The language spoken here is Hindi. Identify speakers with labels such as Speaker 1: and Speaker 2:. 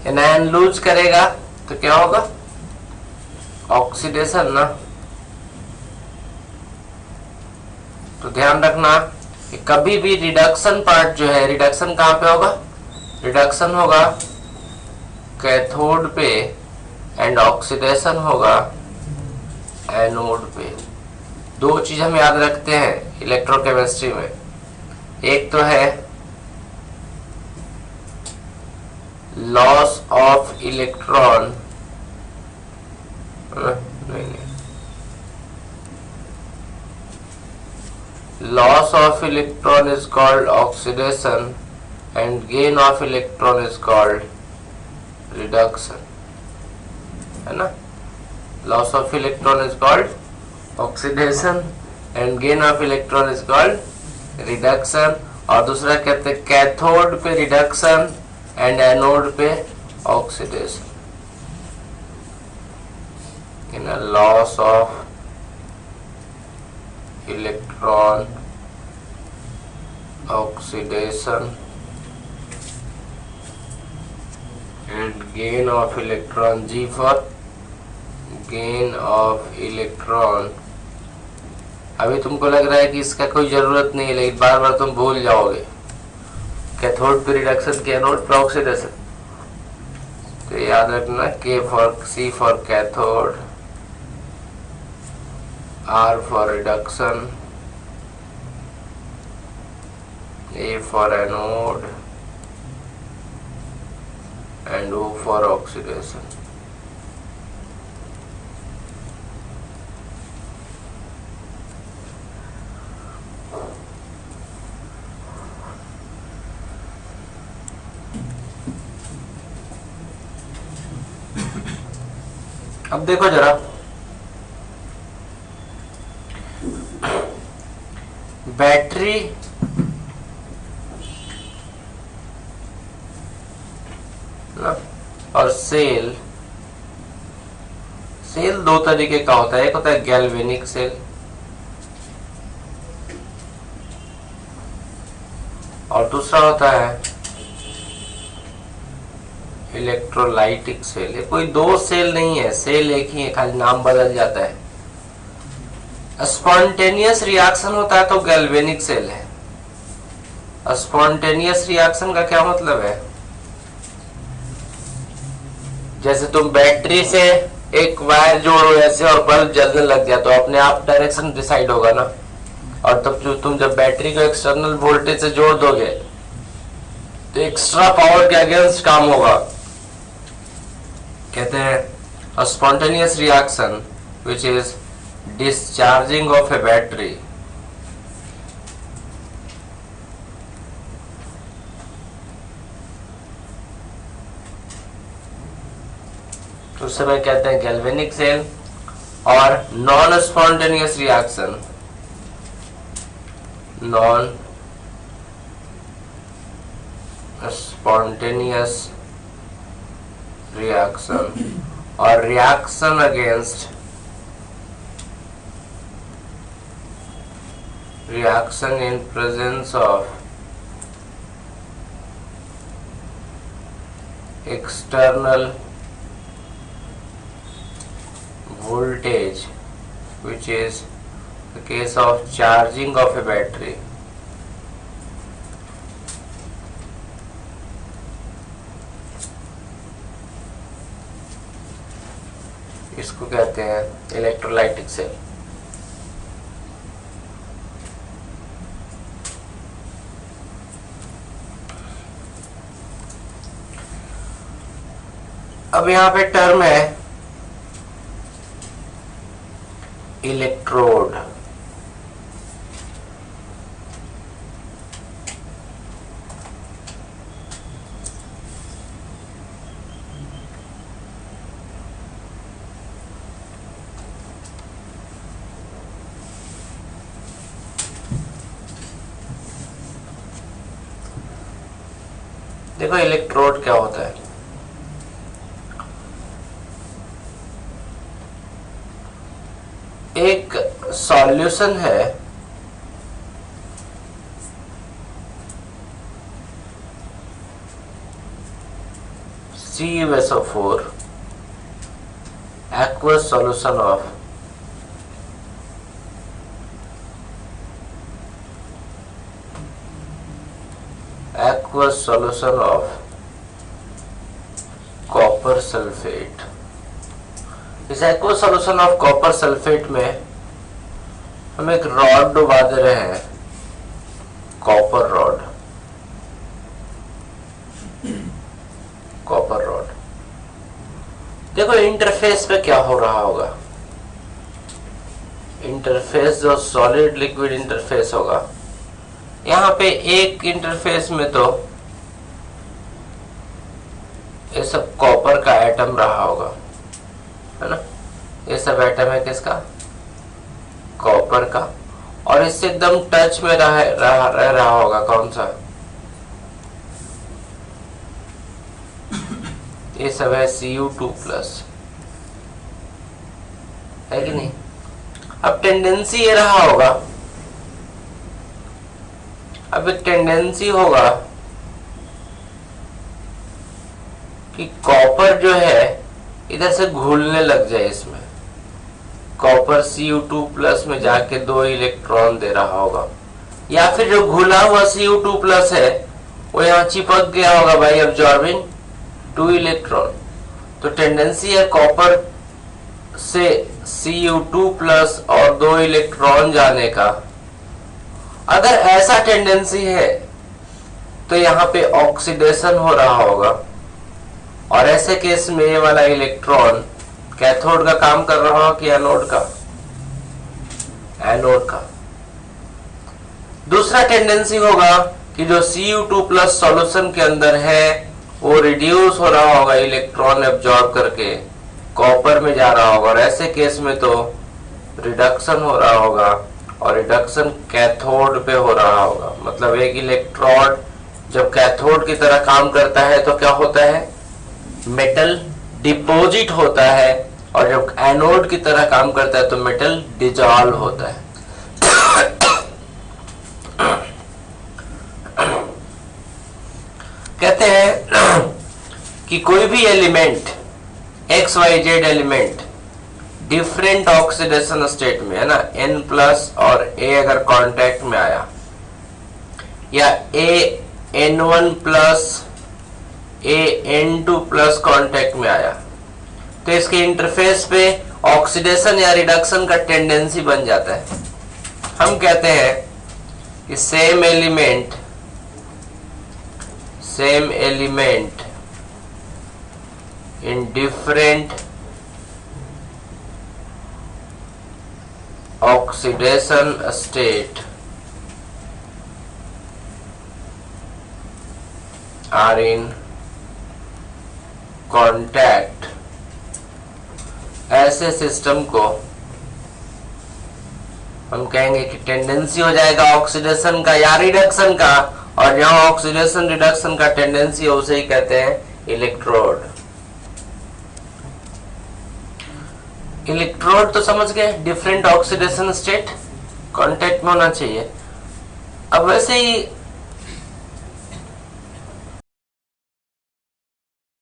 Speaker 1: एनायन लूज करेगा तो क्या होगा, ऑक्सीडेशन ना। तो ध्यान रखना कि कभी भी रिडक्शन पार्ट जो है, रिडक्शन कहां पे होगा, रिडक्शन होगा कैथोड पे एंड ऑक्सीडेशन होगा एनोड पे। दो चीज हम याद रखते हैं इलेक्ट्रोकेमिस्ट्री में, एक तो है लॉस ऑफ इलेक्ट्रॉन, नहीं, loss of electron is called oxidation and gain of electron is called reduction, है ना। loss of electron is called oxidation and gain of electron is called reduction, और दूसरा कहते हैं कैथोड पे रिडक्शन एंड एनोड पे oxidation. In loss of electron oxidation and gain of electron, G for gain of electron। अभी तुमको लग रहा है कि इसका कोई जरूरत नहीं है, लेकिन बार बार तुम भूल जाओगे, कैथोड पे रिडक्शन के एनोड पे ऑक्सीडेशन। तो याद रखना K for C for cathode, R for reduction, A for anode and O for oxidation। अब देखो जरा, बैटरी ना और सेल दो तरीके का होता है। एक होता है गैल्वेनिक सेल और दूसरा होता है इलेक्ट्रोलाइटिक सेल। ये कोई दो सेल नहीं है, सेल एक ही है, खाली नाम बदल जाता है। स्पॉन्टेनियस रिएक्शन होता है तो गैल्वेनिक सेल है। स्पॉन्टेनियस रिएक्शन का क्या मतलब है, जैसे तुम बैटरी से एक वायर जोड़ो ऐसे और बल्ब जलने लग गया तो अपने आप डायरेक्शन डिसाइड होगा ना। और तब जो तुम जब बैटरी को एक्सटर्नल वोल्टेज से जोड़ दोगे तो एक्स्ट्रा पावर के अगेंस्ट काम होगा। कहते हैं spontaneous reaction which is discharging of a battery तो उस समय कहते हैं गैल्वेनिक सेल। और non spontaneous reaction, non spontaneous reaction और reaction against reaction in presence of external voltage, which is the case of charging of a battery। इसको कहते हैं इलेक्ट्रोलाइटिक सेल। अब यहां पे टर्म है इलेक्ट्रोड। देखो इलेक्ट्रोड क्या होता है, एक सॉल्यूशन है CuSO4 aqueous solution of copper sulphate. इस aqueous solution of copper sulphate में हम एक रॉड डुबा दे रहे हैं, कॉपर रॉड। देखो इंटरफेस पे क्या हो रहा होगा। इंटरफेस जो सॉलिड लिक्विड इंटरफेस होगा, यहाँ पे एक इंटरफेस में तो ये सब कॉपर का एटम रहा होगा, है ना। ये सब एटम है किसका? कॉपर का। और इससे एकदम टच में रह रहा होगा कौन सा? ये सब है Cu2+, है कि नहीं। अब टेंडेंसी ये रहा होगा, अब एक टेंडेंसी होगा कि कॉपर जो है इधर से घुलने लग जाए इसमें। कॉपर Cu2+ में जाके 2 इलेक्ट्रॉन दे रहा होगा, या फिर जो घुला हुआ Cu2+ है वो यहाँ चिपक गया होगा भाई, अब्जॉर्बिंग 2 इलेक्ट्रॉन। तो टेंडेंसी है कॉपर से Cu2+ और 2 इलेक्ट्रॉन जाने का। अगर ऐसा टेंडेंसी है तो यहाँ पे ऑक्सीडेशन हो रहा होगा, और ऐसे केस में ये वाला इलेक्ट्रॉन कैथोड का काम कर रहा हो कि एनोड का? एनोड का। दूसरा टेंडेंसी होगा कि जो Cu2+ सॉल्यूशन के अंदर है वो रिड्यूस हो रहा होगा, इलेक्ट्रॉन एब्जॉर्ब करके कॉपर में जा रहा होगा, और ऐसे केस में तो रिडक्शन हो रहा होगा, और रिडक्शन कैथोड पे हो रहा होगा। मतलब एक इलेक्ट्रोड जब कैथोड की तरह काम करता है तो क्या होता है? मेटल डिपॉजिट होता है, और जब एनोड की तरह काम करता है तो मेटल डिजॉल्व होता है। कहते हैं कि कोई भी element XYZ element different oxidation state में, है ना, N+ और A अगर कांटेक्ट में आया, या N1+ N2+ कांटेक्ट में आया, तो इसके इंटरफेस पे ऑक्सीडेशन या रिडक्शन का टेंडेंसी बन जाता है। हम कहते हैं कि same element in different oxidation state are in contact। ऐसे सिस्टम को हम कहेंगे कि टेंडेंसी हो जाएगा ऑक्सीडेशन का या रिडक्शन का, और जहां ऑक्सीडेशन रिडक्शन का टेंडेंसी है उसे ही कहते हैं इलेक्ट्रोड। इलेक्ट्रोड तो समझ गए, डिफरेंट ऑक्सीडेशन स्टेट कांटेक्ट में होना चाहिए। अब वैसे ही